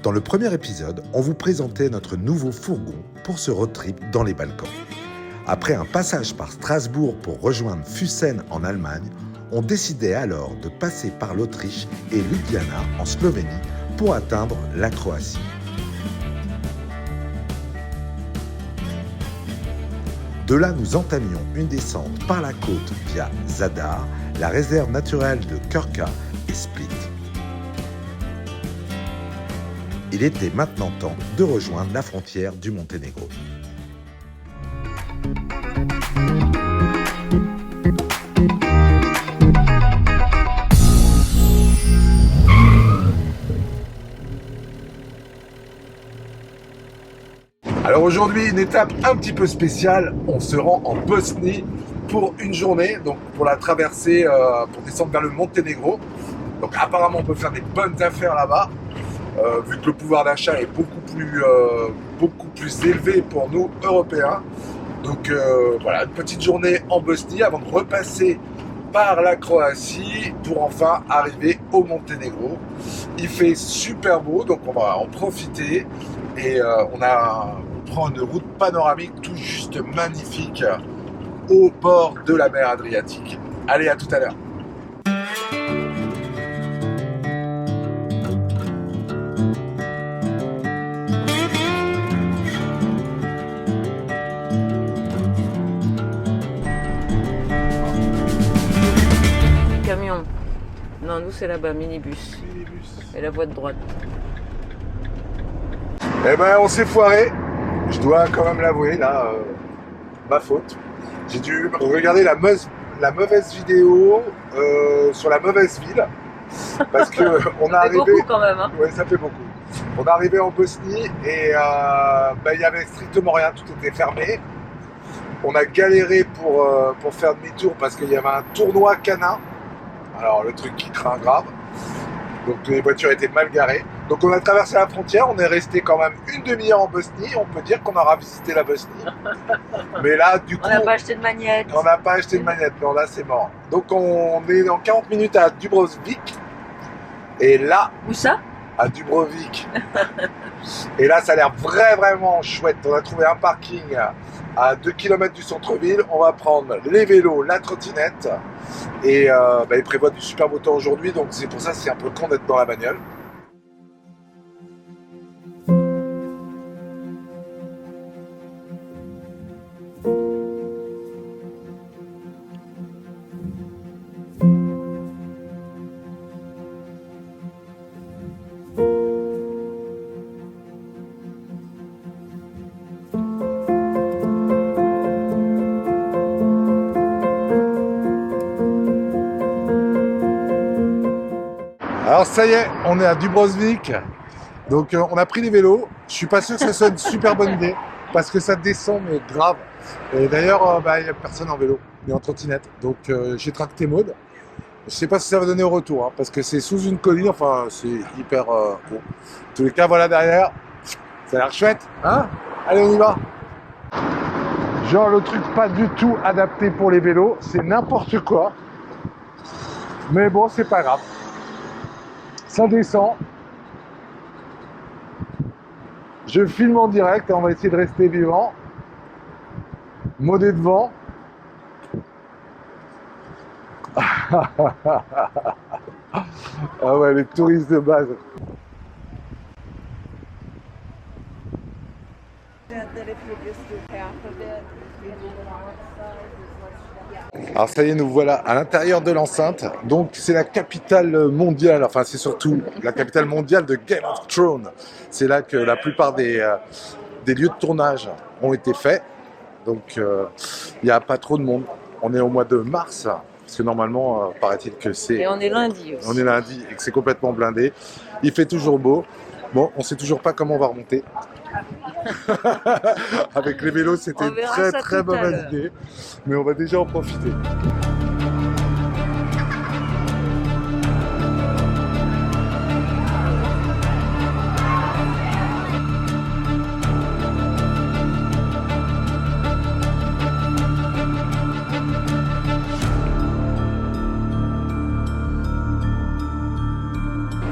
Dans le premier épisode, on vous présentait notre nouveau fourgon pour ce road trip dans les Balkans. Après un passage par Strasbourg pour rejoindre Füssen en Allemagne, on décidait alors de passer par l'Autriche et Ljubljana en Slovénie pour atteindre la Croatie. De là, nous entamions une descente par la côte via Zadar, la réserve naturelle de Krka et Split. Il était maintenant temps de rejoindre la frontière du Monténégro. Alors aujourd'hui, une étape un petit peu spéciale, on se rend en Bosnie pour une journée, donc pour la traversée, pour descendre vers le Monténégro. Donc apparemment on peut faire des bonnes affaires là-bas, vu que le pouvoir d'achat est beaucoup plus élevé pour nous Européens. Donc voilà, une petite journée en Bosnie avant de repasser par la Croatie pour enfin arriver au Monténégro. Il fait super beau, donc on va en profiter et on prend une route panoramique tout juste magnifique au bord de la mer Adriatique. Allez, à tout à l'heure. Camion. Non, nous c'est là-bas, minibus. Et la voie de droite. Eh ben, on s'est foiré. Je dois quand même l'avouer, là, ma faute. J'ai dû regarder la mauvaise vidéo sur la mauvaise ville. Parce que on est arrivé. Beaucoup quand même, hein. Oui, ça fait beaucoup. On est arrivé en Bosnie et il y avait strictement rien, tout était fermé. On a galéré pour faire demi-tour parce qu'il y avait un tournoi canin. Alors le truc qui craint grave. Donc les voitures étaient mal garées. Donc on a traversé la frontière, on est resté quand même une demi-heure en Bosnie. On peut dire qu'on aura visité la Bosnie. Mais là, du coup, On n'a pas acheté de magnète. on n'a pas acheté de manette. Non, là c'est mort. Donc on est dans 40 minutes à Dubrovnik. Et là, Où ça? à Dubrovnik. Et là, ça a l'air vraiment chouette. On a trouvé un parking à 2 km du centre-ville. On va prendre les vélos, la trottinette. Et il prévoit du super beau temps aujourd'hui. Donc c'est pour ça que c'est un peu con d'être dans la bagnole. Alors ça y est, on est à Dubrovnik. Donc on a pris les vélos. Je suis pas sûr que ce soit une super bonne idée parce que ça descend mais grave. Et d'ailleurs, il n'y a personne en vélo ni en trottinette. Donc j'ai tracté Maud. Je sais pas si ça va donner au retour hein, parce que c'est sous une colline. Enfin, c'est hyper haut. En tous les cas, voilà derrière. Ça a l'air chouette, hein? Allez, on y va. Genre le truc pas du tout adapté pour les vélos. C'est n'importe quoi. Mais bon, c'est pas grave. Ça descend. Je filme en direct et on va essayer de rester vivant. Maud est devant. Ah ouais, les touristes de base. Alors ça y est, nous voilà à l'intérieur de l'enceinte. Donc c'est la capitale mondiale, enfin c'est surtout la capitale mondiale de Game of Thrones. C'est là que la plupart des lieux de tournage ont été faits. Donc il n'y a pas trop de monde. On est au mois de mars, parce que normalement, paraît-il que c'est... Et on est lundi aussi. On est lundi et que c'est complètement blindé. Il fait toujours beau. Bon, on sait toujours pas comment on va remonter. Avec les vélos, c'était une très mauvaise idée. Mais on va déjà en profiter.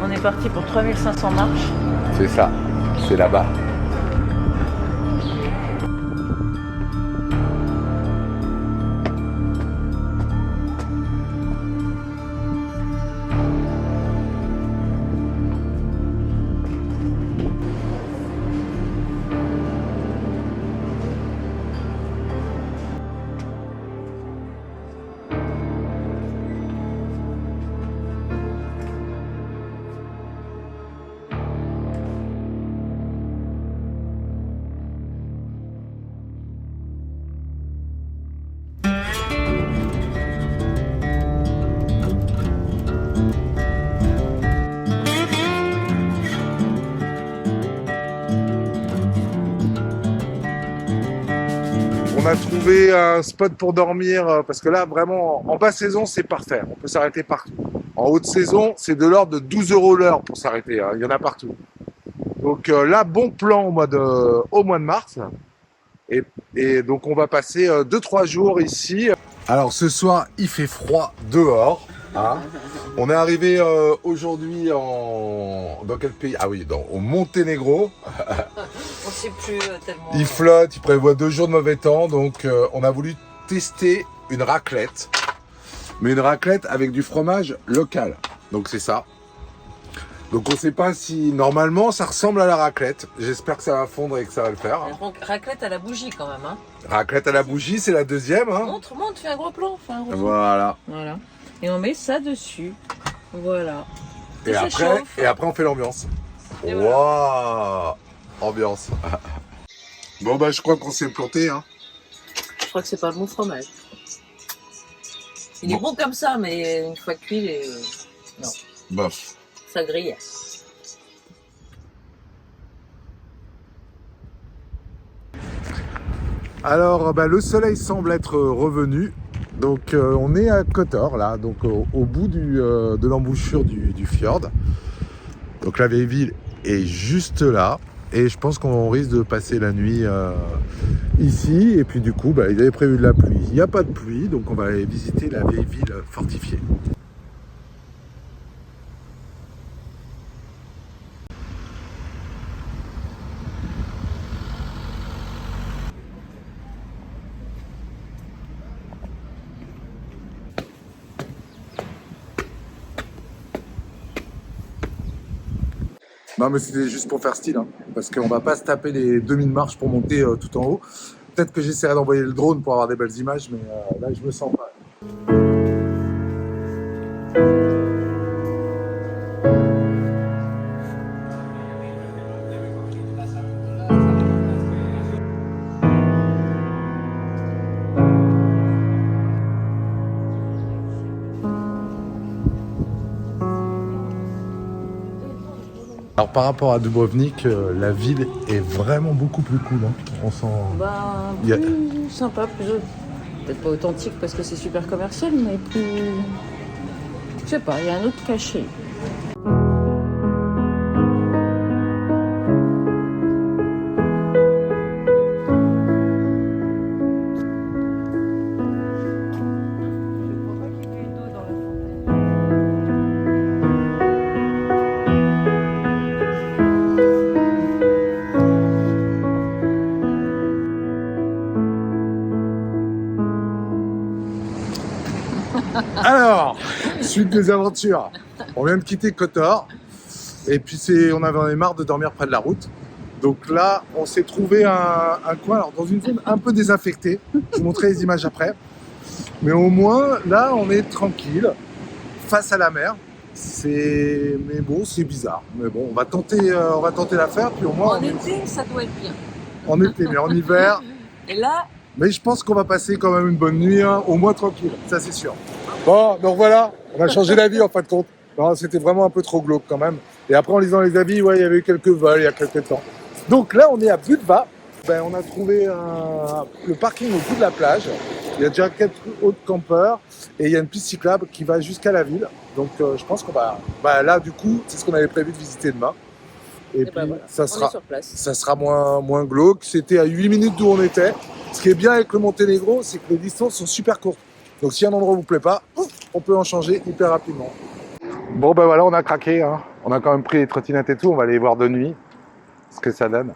On est parti pour 3500 marches. C'est ça, c'est là-bas. On a trouvé un spot pour dormir parce que là, vraiment, en basse saison, c'est parfait. On peut s'arrêter partout. En haute saison, c'est de l'ordre de 12 € l'heure pour s'arrêter. Hein. Il y en a partout. Donc là, bon plan au mois de mars. Et donc, on va passer 2-3 jours ici. Alors, ce soir, il fait froid dehors. Hein. On est arrivé aujourd'hui dans quel pays? Ah oui, au Monténégro. On sait plus tellement. Il flotte, il prévoit 2 jours de mauvais temps, donc on a voulu tester une raclette. Mais une raclette avec du fromage local. Donc c'est ça. Donc on ne sait pas si normalement ça ressemble à la raclette. J'espère que ça va fondre et que ça va le faire. Donc, raclette à la bougie quand même. Hein. Raclette à la bougie, c'est la deuxième. Hein. Montre, fais un gros plan. Voilà. Voilà. Et on met ça dessus. Voilà. Et après on fait l'ambiance. Waouh, ambiance. Bon bah je crois qu'on s'est planté. Hein. Je crois que c'est pas le bon fromage. Il est bon comme ça, mais une fois cuit, il est... non. Bof. Ça grille. Alors le soleil semble être revenu. Donc on est à Kotor là, donc au bout de l'embouchure du fjord. Donc la vieille ville est juste là. Et je pense qu'on risque de passer la nuit ici. Et puis du coup, il avait prévu de la pluie. Il n'y a pas de pluie, donc on va aller visiter la vieille ville fortifiée. Non mais c'était juste pour faire style, hein, parce qu'on va pas se taper les 2000 marches pour monter tout en haut. Peut-être que j'essaierai d'envoyer le drone pour avoir des belles images, mais là je me sens pas. Alors par rapport à Dubrovnik, la ville est vraiment beaucoup plus cool. Hein. On sent. Plus sympa, plus peut-être pas authentique parce que c'est super commercial, mais plus. Je sais pas, il y a un autre cachet. Alors, suite des aventures. On vient de quitter Kotor. Et puis on avait marre de dormir près de la route. Donc là, on s'est trouvé un coin, alors dans une zone un peu désaffectée. Je vous montrerai les images après. Mais au moins, là, on est tranquille, face à la mer. Mais bon, c'est bizarre. Mais bon, on va tenter l'affaire. Puis au moins, en été, ça doit être bien. En été, mais en hiver. Et là. Mais je pense qu'on va passer quand même une bonne nuit, hein, au moins tranquille. Ça, c'est sûr. Bon, donc voilà, on a changé d'avis en fin de compte. Non, c'était vraiment un peu trop glauque quand même. Et après, en lisant les avis, ouais, il y avait eu quelques vols il y a quelques temps. Donc là, on est à Budva. On a trouvé le parking au bout de la plage. Il y a déjà quelques autres campeurs et il y a une piste cyclable qui va jusqu'à la ville. Donc je pense qu'on va... là, du coup, c'est ce qu'on avait prévu de visiter demain. Et puis, voilà. Ça sera moins glauque. C'était à 8 minutes d'où on était. Ce qui est bien avec le Monténégro, c'est que les distances sont super courtes. Donc si un endroit vous plaît pas, on peut en changer hyper rapidement. Bon voilà, on a craqué. Hein. On a quand même pris les trottinettes et tout. On va aller les voir de nuit. ce que ça donne.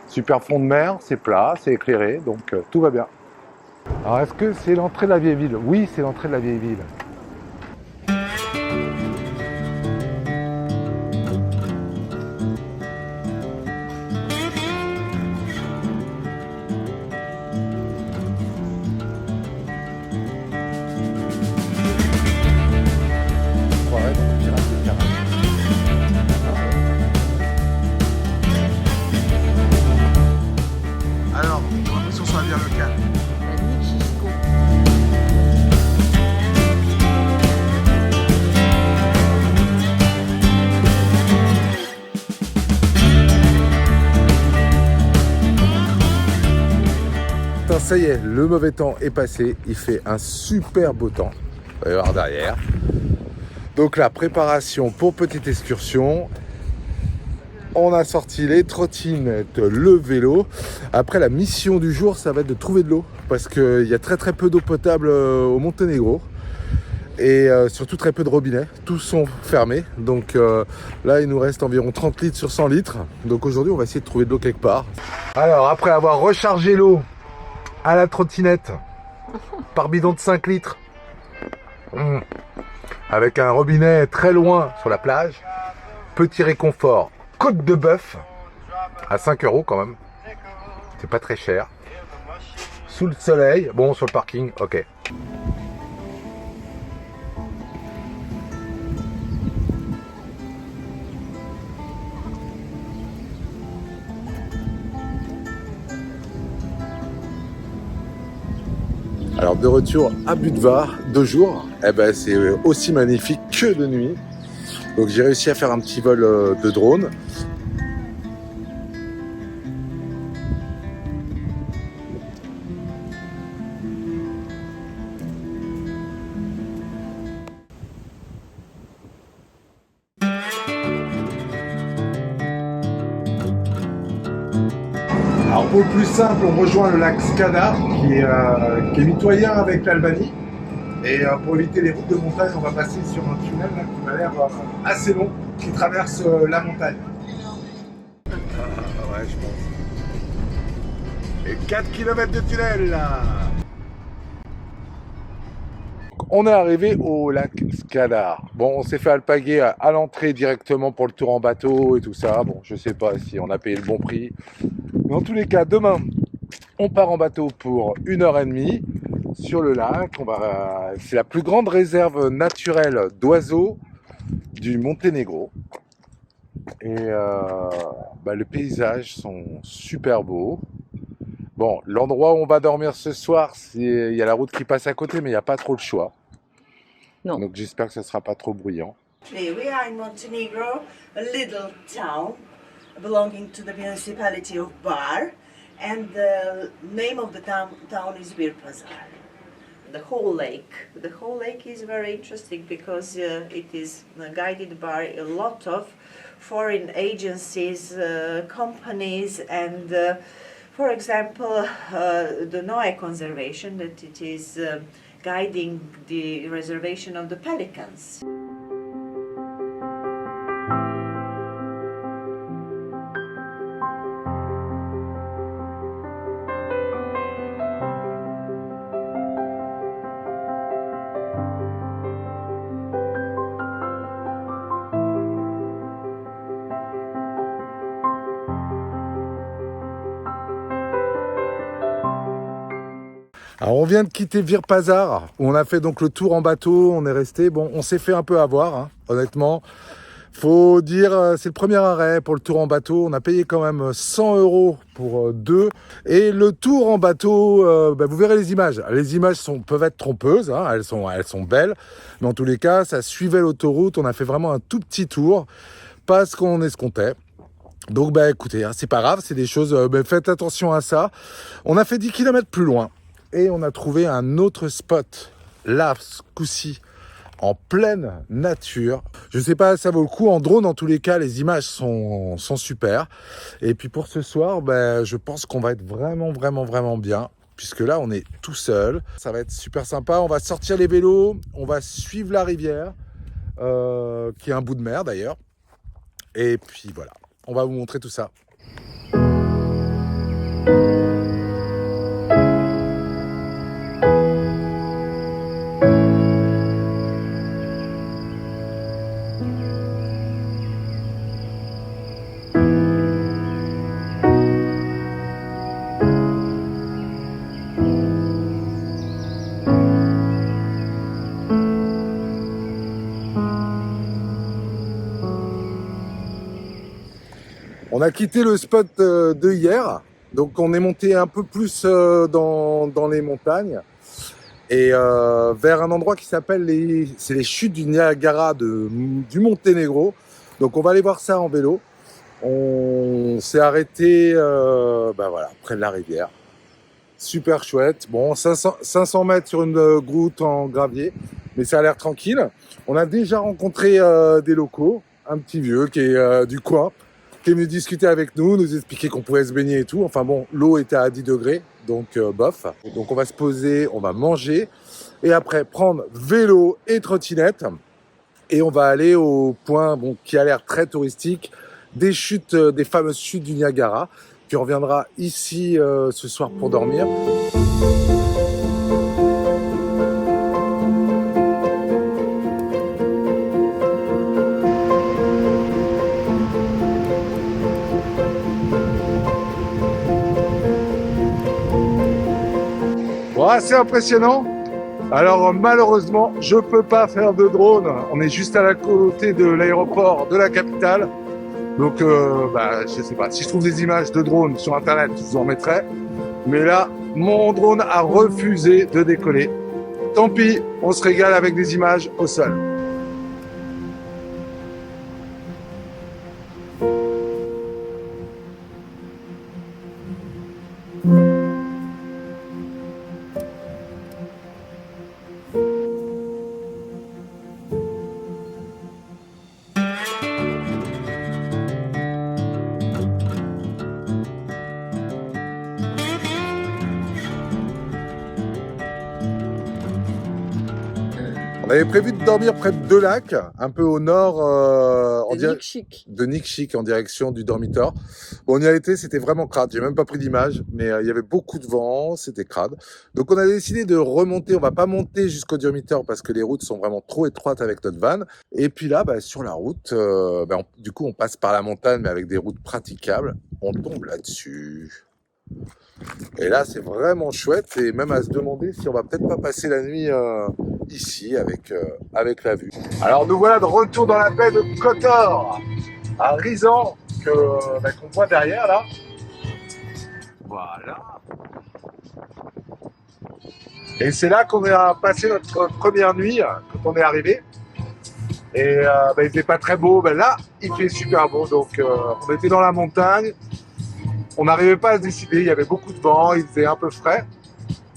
Super fond de mer, c'est plat, c'est éclairé, donc tout va bien. Alors est-ce que c'est l'entrée de la vieille ville? Oui, c'est l'entrée de la vieille ville. Alors, j'ai l'impression que ça va bien local. La nuit de Gisco. Putain, ça y est, le mauvais temps est passé. Il fait un super beau temps. Vous allez voir derrière. Donc la préparation pour petite excursion. On a sorti les trottinettes, le vélo. Après, la mission du jour, ça va être de trouver de l'eau. Parce qu'il y a très très peu d'eau potable au Monténégro. Et surtout très peu de robinets. Tous sont fermés. Donc là, il nous reste environ 30 litres sur 100 litres. Donc aujourd'hui, on va essayer de trouver de l'eau quelque part. Alors, après avoir rechargé l'eau à la trottinette par bidon de 5 litres, avec un robinet très loin sur la plage, petit réconfort. Côte de bœuf à 5 € quand même. C'est pas très cher. Sous le soleil. Bon, sur le parking, ok. Alors de retour à Budva, 2 jours. Eh ben, c'est aussi magnifique que de nuit. Donc j'ai réussi à faire un petit vol de drone. Alors pour le plus simple, on rejoint le lac Skadar qui est mitoyen avec l'Albanie. Et pour éviter les routes de montagne, on va passer sur un tunnel là, qui m'a l'air assez long, qui traverse la montagne. Ah ouais, je pense. Et 4 km de tunnel là. On est arrivé au lac Skadar. Bon, on s'est fait alpaguer à l'entrée directement pour le tour en bateau et tout ça. Bon, je sais pas si on a payé le bon prix. Mais en tous les cas, demain, on part en bateau pour 1h30 sur le lac. C'est la plus grande réserve naturelle d'oiseaux du Monténégro. Et les paysages sont super beaux. Bon, l'endroit où on va dormir ce soir, il y a la route qui passe à côté, mais il n'y a pas trop le choix. Non. Donc j'espère que ce ne sera pas trop bruyant. We are in Montenegro, a little town belonging to the municipality of Bar, and the name of the town is Birpazar. The whole lake is very interesting because it is guided by a lot of foreign agencies, companies, and for example, the Noe Conservation, that it is guiding the reservation of the pelicans. Alors on vient de quitter Virpazar, où on a fait donc le tour en bateau, on est resté, bon on s'est fait un peu avoir, hein, honnêtement. Faut dire, c'est le premier arrêt pour le tour en bateau, on a payé quand même 100 € pour 2. Et le tour en bateau, vous verrez les images. Les images peuvent être trompeuses, hein, elles sont belles, mais en tous les cas, ça suivait l'autoroute, on a fait vraiment un tout petit tour, pas ce qu'on escomptait. Donc écoutez, hein, c'est pas grave, c'est des choses, faites attention à ça. On a fait 10 km plus loin. Et on a trouvé un autre spot, là, ce coup-ci, en pleine nature. Je sais pas, ça vaut le coup. En drone, en tous les cas, les images sont super. Et puis pour ce soir, je pense qu'on va être vraiment bien. Puisque là, on est tout seul. Ça va être super sympa. On va sortir les vélos. On va suivre la rivière, qui est un bout de mer d'ailleurs. Et puis voilà. on va vous montrer tout ça. On a quitté le spot de hier, donc on est monté un peu plus dans les montagnes et vers un endroit qui s'appelle les chutes du Niagara du Monténégro. Donc on va aller voir ça en vélo. On s'est arrêté voilà, près de la rivière. Super chouette. Bon, 500 mètres sur une route en gravier, mais ça a l'air tranquille. On a déjà rencontré des locaux, un petit vieux qui est du coin, qui est venu discuter avec nous expliquer qu'on pouvait se baigner et tout. Enfin bon, l'eau était à 10 degrés, donc bof. Donc on va se poser, on va manger, et après prendre vélo et trottinette, et on va aller au point qui a l'air très touristique, des chutes, des fameuses chutes du Niagara. Puis on reviendra ici ce soir pour dormir. Bon, assez impressionnant. Alors malheureusement, je peux pas faire de drone. On est juste à la côté de l'aéroport de la capitale. Donc je sais pas. Si je trouve des images de drone sur internet, je vous en mettrai. Mais là, mon drone a refusé de décoller. Tant pis, on se régale avec des images au sol. On avait prévu de dormir près de deux lacs, un peu au nord de Nikšić, en direction du Dormitor. Bon, on y a été, c'était vraiment crade. J'ai même pas pris d'image, mais il y avait beaucoup de vent, c'était crade. Donc on a décidé de remonter. On va pas monter jusqu'au Dormitor parce que les routes sont vraiment trop étroites avec notre van. Et puis là, sur la route, du coup, on passe par la montagne, mais avec des routes praticables. On tombe là-dessus. Et là, c'est vraiment chouette, et même à se demander si on va peut-être pas passer la nuit ici avec la vue. Alors nous voilà de retour dans la baie de Kotor, à Risan, qu'on voit derrière là. Voilà. Et c'est là qu'on a passé notre première nuit quand on est arrivé. Et il fait pas très beau. Là, il fait super beau. Donc on était dans la montagne. On n'arrivait pas à se décider, il y avait beaucoup de vent, il faisait un peu frais.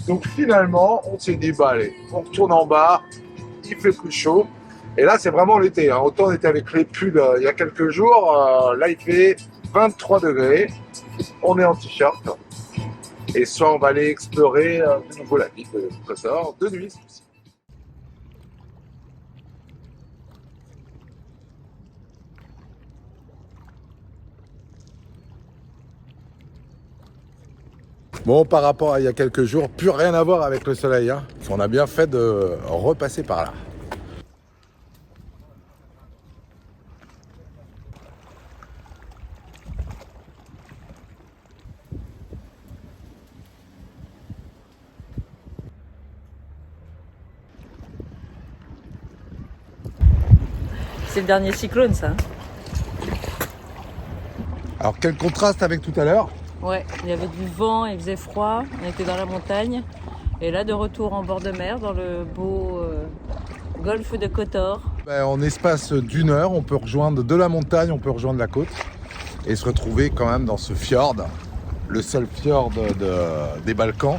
Donc finalement, on s'est dit, allez, on retourne en bas, il fait plus chaud. Et là, c'est vraiment l'été. Autant on était avec les pulls il y a quelques jours, là il fait 23 degrés, on est en t-shirt. Et soit on va aller explorer de nouveau la ville de Kotor, de nuit aussi. Bon, par rapport à il y a quelques jours, plus rien à voir avec le soleil. On a bien fait de repasser par là. C'est le dernier cyclone, ça. Alors, quel contraste avec tout à l'heure. Ouais, il y avait du vent, il faisait froid, on était dans la montagne. Et là, de retour en bord de mer, dans le beau golfe de Kotor. En espace d'une heure, on peut rejoindre de la montagne, on peut rejoindre la côte et se retrouver quand même dans ce fjord, le seul fjord des Balkans.